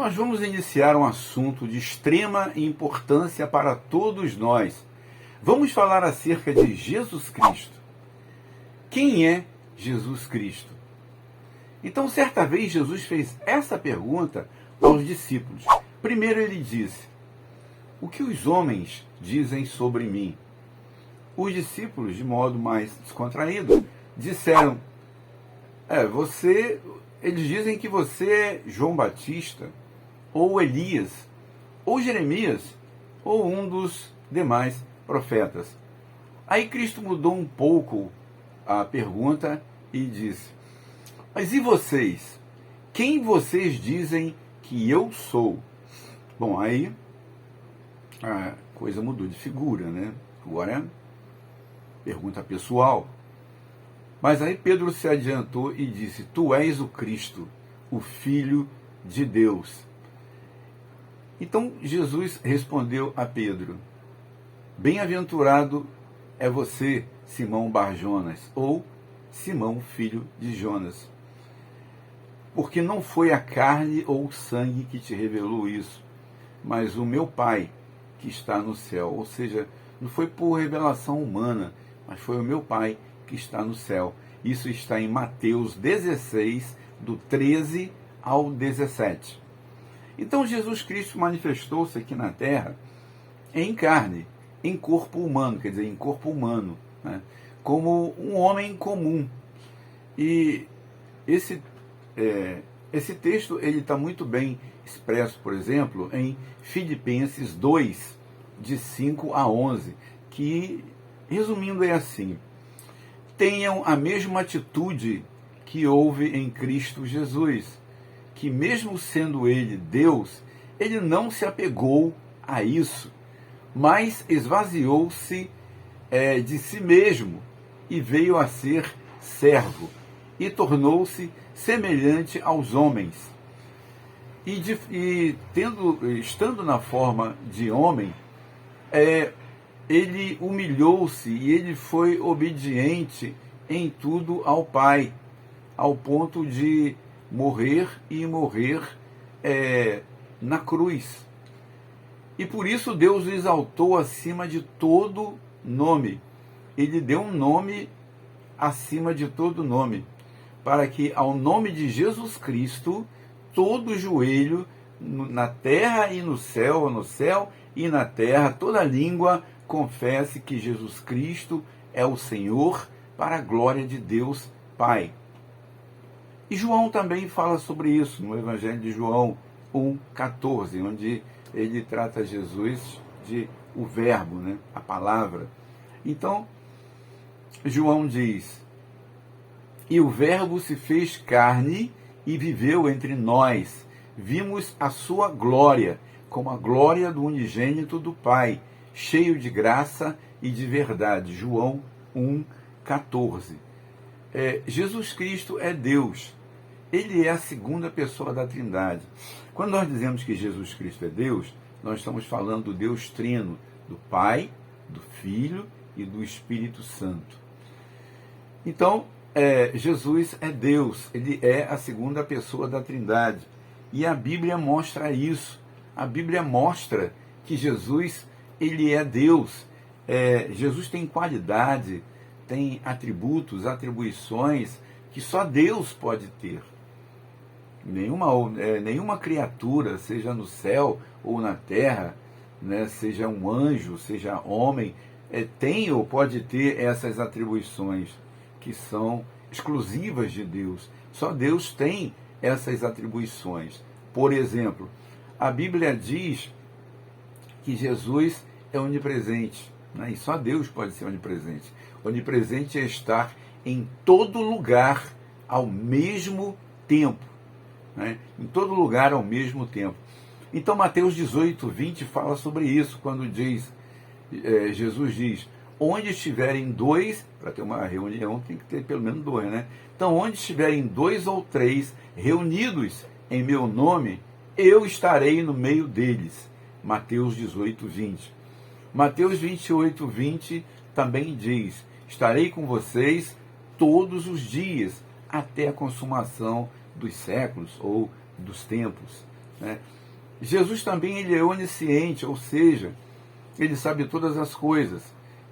nós vamos iniciar um assunto de extrema importância para todos nós. Vamos falar acerca de Jesus Cristo. Quem é Jesus Cristo? Então, certa vez, Jesus fez essa pergunta aos discípulos. Primeiro ele disse: o que os homens dizem sobre mim? Os discípulos, de modo mais descontraído, disseram: eles dizem que você é João Batista, ou Elias, ou Jeremias, ou um dos demais profetas. Aí Cristo mudou um pouco a pergunta e disse: mas e vocês? Quem vocês dizem que eu sou? Bom, aí a coisa mudou de figura, né? Agora é pergunta pessoal. Mas aí Pedro se adiantou e disse: tu és o Cristo, o Filho de Deus. Então Jesus respondeu a Pedro: bem-aventurado é você, Simão Bar-Jonas, ou Simão, filho de Jonas, porque não foi a carne ou o sangue que te revelou isso, mas o meu Pai que está no céu. Ou seja, não foi por revelação humana, mas foi o meu Pai que está no céu. Isso está em Mateus 16, do 13 ao 17. Então Jesus Cristo manifestou-se aqui na terra em carne, em corpo humano, quer dizer, em corpo humano, né? Como um homem comum. E esse texto ele está muito bem expresso, por exemplo, em Filipenses 2, de 5 a 11, que, resumindo, é assim: tenham a mesma atitude que houve em Cristo Jesus, que mesmo sendo ele Deus, ele não se apegou a isso, mas esvaziou-se de si mesmo e veio a ser servo e tornou-se semelhante aos homens. Estando na forma de homem, ele humilhou-se e ele foi obediente em tudo ao Pai, ao ponto de morrer na cruz. E por isso Deus o exaltou acima de todo nome. Ele deu um nome acima de todo nome, para que ao nome de Jesus Cristo todo joelho na terra e no céu e na terra, toda língua confesse que Jesus Cristo é o Senhor, para a glória de Deus Pai. E João também fala sobre isso no Evangelho de João 1,14, onde ele trata Jesus de o verbo, né? A palavra. Então, João diz: e o verbo se fez carne e viveu entre nós. Vimos a sua glória, como a glória do unigênito do Pai, cheio de graça e de verdade. João 1,14. Jesus Cristo é Deus. Ele é a segunda pessoa da Trindade. Quando nós dizemos que Jesus Cristo é Deus, nós estamos falando do Deus Trino, do Pai, do Filho e do Espírito Santo. Então, Jesus é Deus, ele é a segunda pessoa da Trindade. E a Bíblia mostra isso. A Bíblia mostra que Jesus, ele é Deus. Jesus tem qualidade, tem atributos, atribuições que só Deus pode ter. Nenhuma criatura, seja no céu ou na terra, né, seja um anjo, seja homem, tem ou pode ter essas atribuições que são exclusivas de Deus. Só Deus tem essas atribuições. Por exemplo, a Bíblia diz que Jesus é onipresente, né? E só Deus pode ser onipresente. Onipresente é estar em todo lugar ao mesmo tempo, né? Em todo lugar ao mesmo tempo. Então Mateus 18, 20 fala sobre isso, quando Jesus diz: onde estiverem dois, para ter uma reunião tem que ter pelo menos dois, né? Então, onde estiverem 2 ou 3 reunidos em meu nome, eu estarei no meio deles. Mateus 18, 20. Mateus 28, 20 também diz: estarei com vocês todos os dias, até a consumação dos séculos ou dos tempos, né? Jesus também ele é onisciente, ou seja, ele sabe todas as coisas.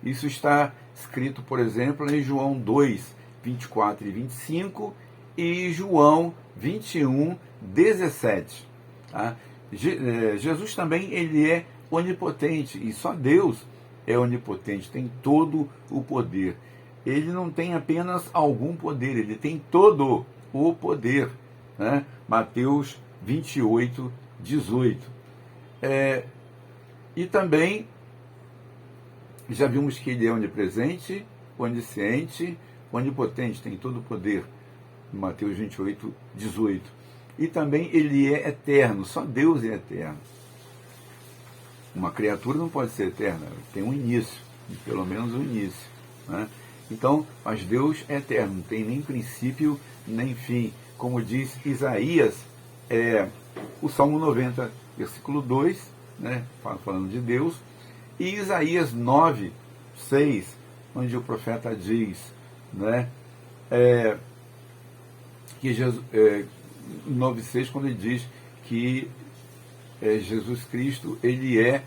Isso está escrito, por exemplo, em João 2, 24 e 25 e João 21, 17. Tá? Jesus também ele é onipotente, e só Deus é onipotente, tem todo o poder. Ele não tem apenas algum poder, ele tem todo o poder. Né? Mateus 28, 18. E também já vimos que ele é onipresente, onisciente, onipotente, tem todo o poder. Mateus 28, 18. E também ele é eterno, só Deus é eterno. Uma criatura não pode ser eterna, tem um início, pelo menos um início. Né? Então, mas Deus é eterno, não tem nem princípio, nem fim. Como diz Isaías, o Salmo 90, versículo 2, né, falando de Deus, e Isaías 9, 6, onde o profeta diz, né, que Jesus, 9, 6, quando ele diz que Jesus Cristo, ele é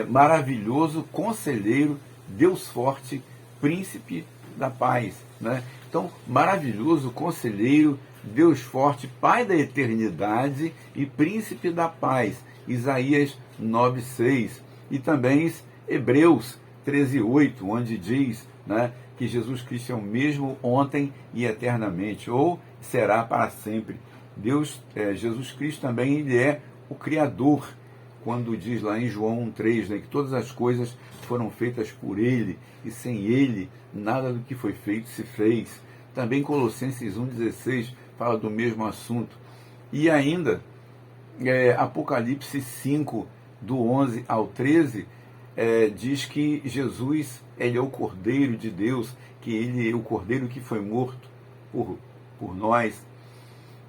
maravilhoso, conselheiro, Deus forte, príncipe da paz. Né? Então, maravilhoso, conselheiro, Deus forte, Pai da eternidade e príncipe da paz. Isaías 9,6. E também Hebreus 13,8, onde diz, né, que Jesus Cristo é o mesmo ontem e eternamente, ou será para sempre. Jesus Cristo também ele é o Criador, quando diz lá em João 1,3, né, que todas as coisas foram feitas por Ele, e sem Ele nada do que foi feito se fez. Também Colossenses 1,16 fala do mesmo assunto. E ainda, Apocalipse 5, do 11 ao 13, diz que Jesus ele é o Cordeiro de Deus, que ele é o Cordeiro que foi morto por nós,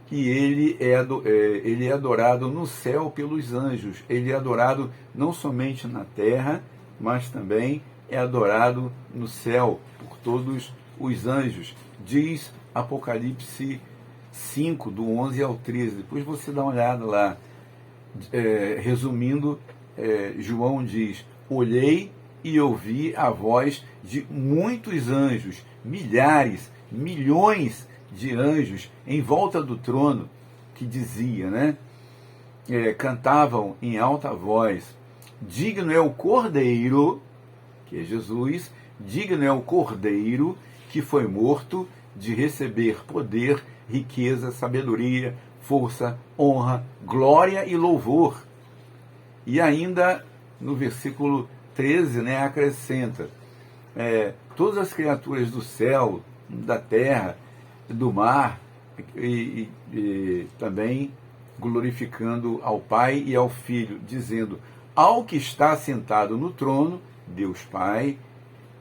que ele é adorado no céu pelos anjos, ele é adorado não somente na terra, mas também é adorado no céu por todos os anjos. Diz Apocalipse 5, do 11 ao 13. Depois você dá uma olhada lá. Resumindo, João diz: olhei e ouvi a voz de muitos anjos, milhares, milhões de anjos em volta do trono, que dizia, né? Cantavam em alta voz: digno é o Cordeiro, que é Jesus, digno é o Cordeiro que foi morto de receber poder, riqueza, sabedoria, força, honra, glória e louvor. E ainda no versículo 13, né, acrescenta: todas as criaturas do céu, da terra, do mar, e também glorificando ao Pai e ao Filho, dizendo: ao que está sentado no trono, Deus Pai,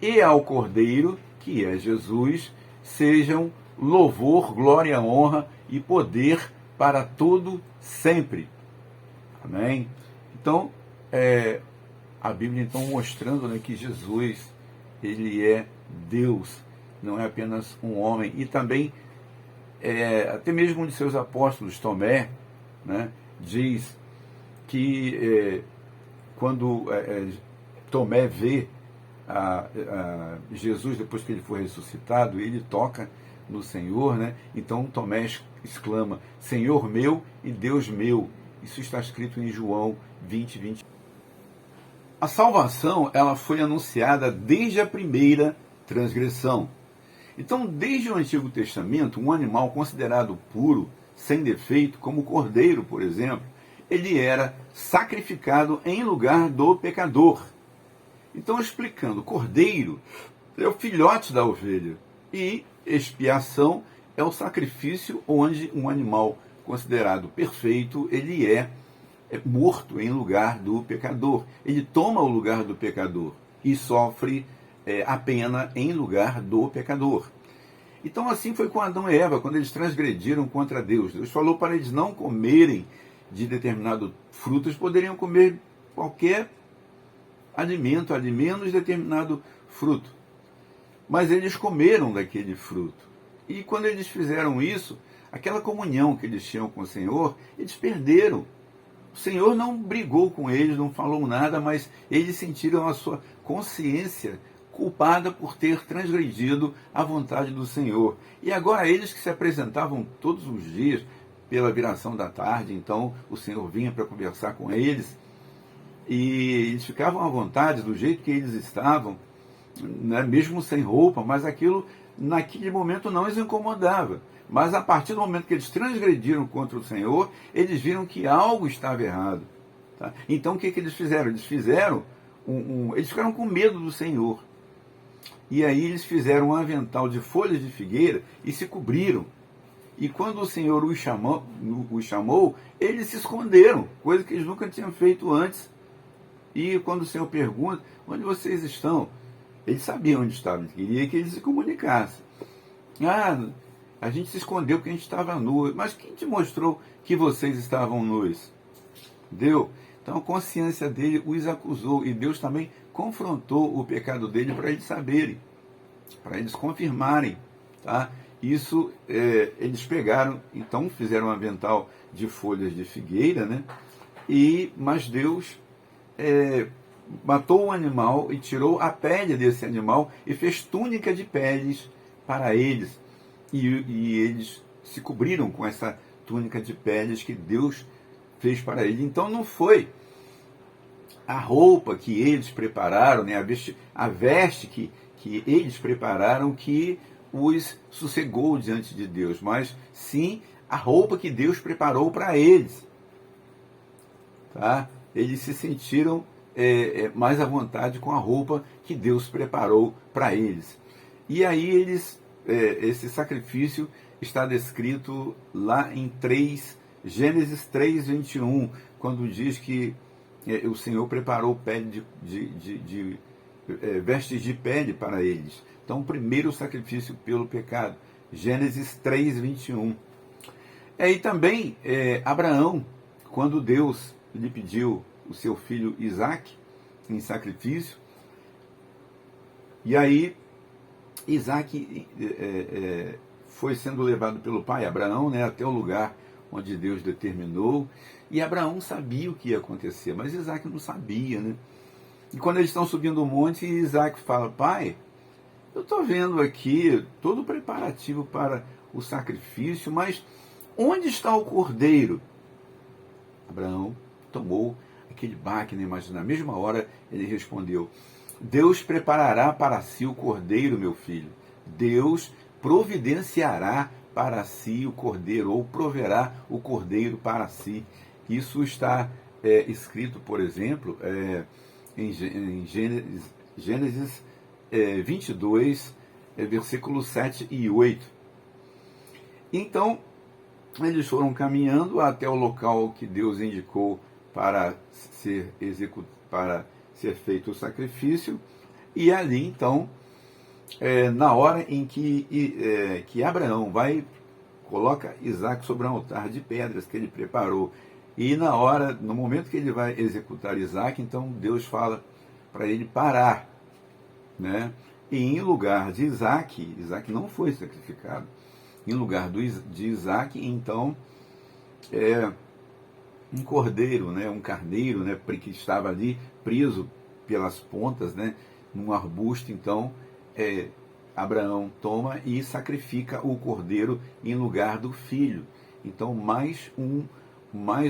e ao Cordeiro, que é Jesus, sejam louvor, glória, honra e poder para todo sempre. Amém? Então, a Bíblia então mostrando, né, que Jesus, ele é Deus, não é apenas um homem. E também, até mesmo um de seus apóstolos, Tomé, né, diz que quando Tomé vê Jesus, depois que ele foi ressuscitado, ele toca no Senhor, né? Então Tomé exclama: Senhor meu e Deus meu. Isso está escrito em João 20, 20. A salvação, ela foi anunciada desde a primeira transgressão. Então, desde o Antigo Testamento, um animal considerado puro, sem defeito, como o cordeiro, por exemplo, ele era sacrificado em lugar do pecador. Então, explicando, o cordeiro é o filhote da ovelha e expiação é o sacrifício onde um animal considerado perfeito, ele é morto em lugar do pecador. Ele toma o lugar do pecador e sofre a pena em lugar do pecador. Então assim foi com Adão e Eva, quando eles transgrediram contra Deus. Deus falou para eles não comerem de determinado fruto, eles poderiam comer qualquer alimento, ali menos determinado fruto. Mas eles comeram daquele fruto. E quando eles fizeram isso, aquela comunhão que eles tinham com o Senhor, eles perderam. O Senhor não brigou com eles, não falou nada, mas eles sentiram a sua consciência culpada por ter transgredido a vontade do Senhor. E agora eles que se apresentavam todos os dias pela viração da tarde, então o Senhor vinha para conversar com eles, e eles ficavam à vontade do jeito que eles estavam, né, mesmo sem roupa, mas aquilo naquele momento não os incomodava. Mas a partir do momento que eles transgrediram contra o Senhor, eles viram que algo estava errado. Tá? Então o que eles fizeram? Eles fizeram eles ficaram com medo do Senhor. E aí eles fizeram um avental de folhas de figueira e se cobriram. E quando o Senhor os chamou, eles se esconderam, coisa que eles nunca tinham feito antes. E quando o Senhor pergunta, onde vocês estão? Eles sabiam onde estavam, queria que eles se comunicassem. A gente se escondeu porque a gente estava nu. Mas quem te mostrou que vocês estavam nus? Deu. Então a consciência dele os acusou e Deus também confrontou o pecado dele para eles saberem, para eles confirmarem. Tá? Isso eles pegaram, então fizeram um avental de folhas de figueira, né? Mas Deus matou um animal e tirou a pele desse animal e fez túnica de peles para eles. E eles se cobriram com essa túnica de peles que Deus fez para eles. Então não foi a roupa que eles prepararam, né, a veste que eles prepararam que os sossegou diante de Deus, mas sim a roupa que Deus preparou para eles. Tá? Eles se sentiram mais à vontade com a roupa que Deus preparou para eles. E aí esse sacrifício está descrito lá em Gênesis 3:21, quando diz que o Senhor preparou pele vestes de pele para eles. Então, o primeiro sacrifício pelo pecado, Gênesis 3:21. E também Abraão, quando Deus lhe pediu o seu filho Isaque em sacrifício, e aí Isaque foi sendo levado pelo pai Abraão, né, até o lugar onde Deus determinou, e Abraão sabia o que ia acontecer, mas Isaque não sabia, né? E quando eles estão subindo o monte, Isaque fala: pai, eu estou vendo aqui todo o preparativo para o sacrifício, mas onde está o cordeiro? Abraão tomou aquele baque, né? Mas na mesma hora ele respondeu: Deus preparará para si o cordeiro, meu filho. Deus providenciará para si o cordeiro, ou proverá o cordeiro para si. Isso está escrito, por exemplo, em Gênesis 22, versículos 7 e 8. Então, eles foram caminhando até o local que Deus indicou para ser feito o sacrifício, e ali, então, na hora em que Abraão coloca Isaque sobre um altar de pedras que ele preparou, e no momento que ele vai executar Isaque, então Deus fala para ele parar, né? E em lugar de Isaque não foi sacrificado. Em lugar de Isaque, então, um cordeiro, né? Um carneiro, né? Que estava ali preso pelas pontas, né? Num arbusto. Então, Abraão toma e sacrifica o cordeiro em lugar do filho. Então, mais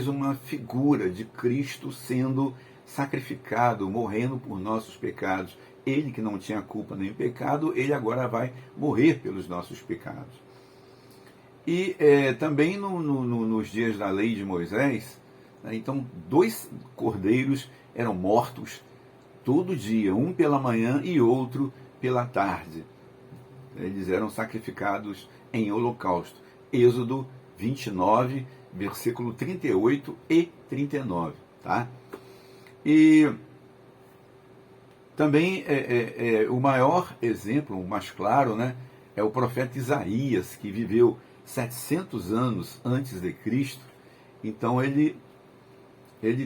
uma figura de Cristo sendo sacrificado, morrendo por nossos pecados. Ele que não tinha culpa nem pecado, ele agora vai morrer pelos nossos pecados. E também nos dias da lei de Moisés, né, então 2 cordeiros eram mortos todo dia, um pela manhã e outro pela tarde. Eles eram sacrificados em holocausto. Êxodo 29, versículo 38 e 39. Tá? E também o maior exemplo, o mais claro, né, é o profeta Isaías, que viveu 700 anos antes de Cristo. Então ele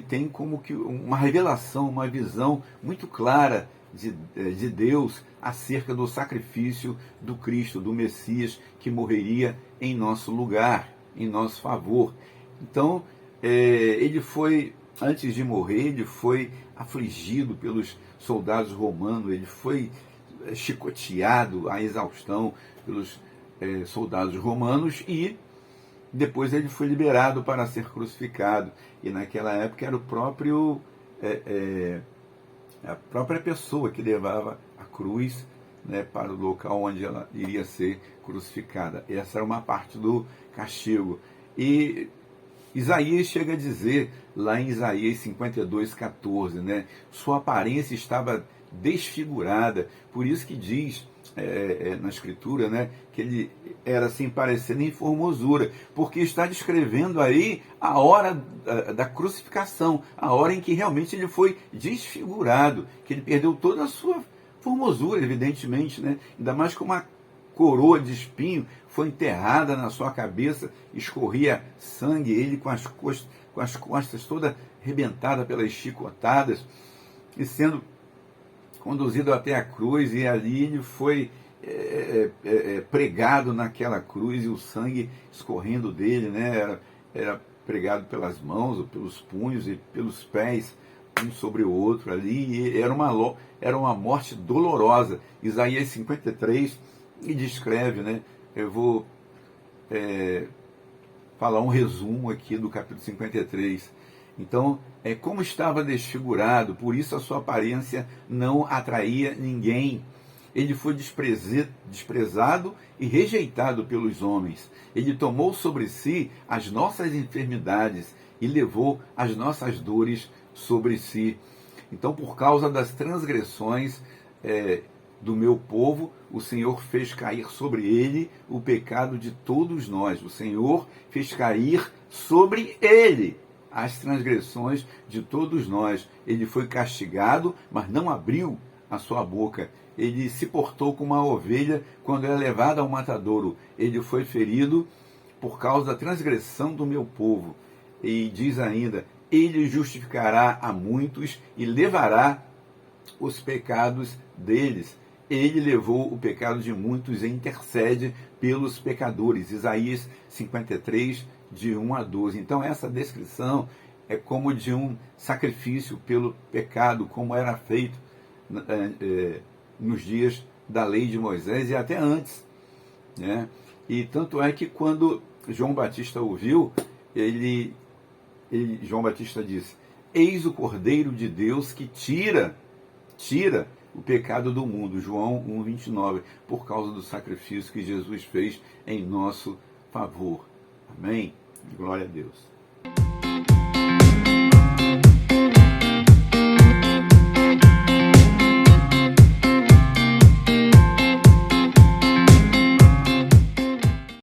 tem como que uma revelação, uma visão muito clara de Deus acerca do sacrifício do Cristo, do Messias, que morreria em nosso lugar, em nosso favor. Então, ele foi, antes de morrer, ele foi afligido pelos soldados romanos, ele foi chicoteado à exaustão pelos soldados romanos e depois ele foi liberado para ser crucificado. E naquela época era a própria pessoa que levava a cruz, né, para o local onde ela iria ser crucificada. Essa era uma parte do castigo. E Isaías chega a dizer, lá em Isaías 52:14, né, sua aparência estava desfigurada, por isso que diz na escritura, né, que ele era sem parecer nem formosura, porque está descrevendo aí a hora da crucificação, a hora em que realmente ele foi desfigurado, que ele perdeu toda a sua formosura, evidentemente, né, ainda mais com uma coroa de espinho foi enterrada na sua cabeça, escorria sangue, ele com as costas toda arrebentada pelas chicotadas, e sendo conduzido até a cruz, e ali ele foi pregado naquela cruz, e o sangue escorrendo dele, né, era pregado pelas mãos, ou pelos punhos e pelos pés, um sobre o outro ali, e era uma morte dolorosa. Isaías 53 e descreve, né? Eu vou falar um resumo aqui do capítulo 53. Então, como estava desfigurado, por isso a sua aparência não atraía ninguém. Ele foi desprezado e rejeitado pelos homens. Ele tomou sobre si as nossas enfermidades e levou as nossas dores sobre si. Então, por causa das transgressões do meu povo, o Senhor fez cair sobre ele o pecado de todos nós. O Senhor fez cair sobre ele as transgressões de todos nós. Ele foi castigado, mas não abriu a sua boca. Ele se portou como uma ovelha quando é levada ao matadouro. Ele foi ferido por causa da transgressão do meu povo. E diz ainda, ele justificará a muitos e levará os pecados deles. Ele levou o pecado de muitos e intercede pelos pecadores. Isaías 53, de 1 a 12. Então essa descrição é como de um sacrifício pelo pecado, como era feito nos dias da lei de Moisés e até antes, né? E tanto é que quando João Batista ouviu, João Batista disse, eis o Cordeiro de Deus que tira o pecado do mundo, João 1:29, por causa do sacrifício que Jesus fez em nosso favor. Amém? Glória a Deus.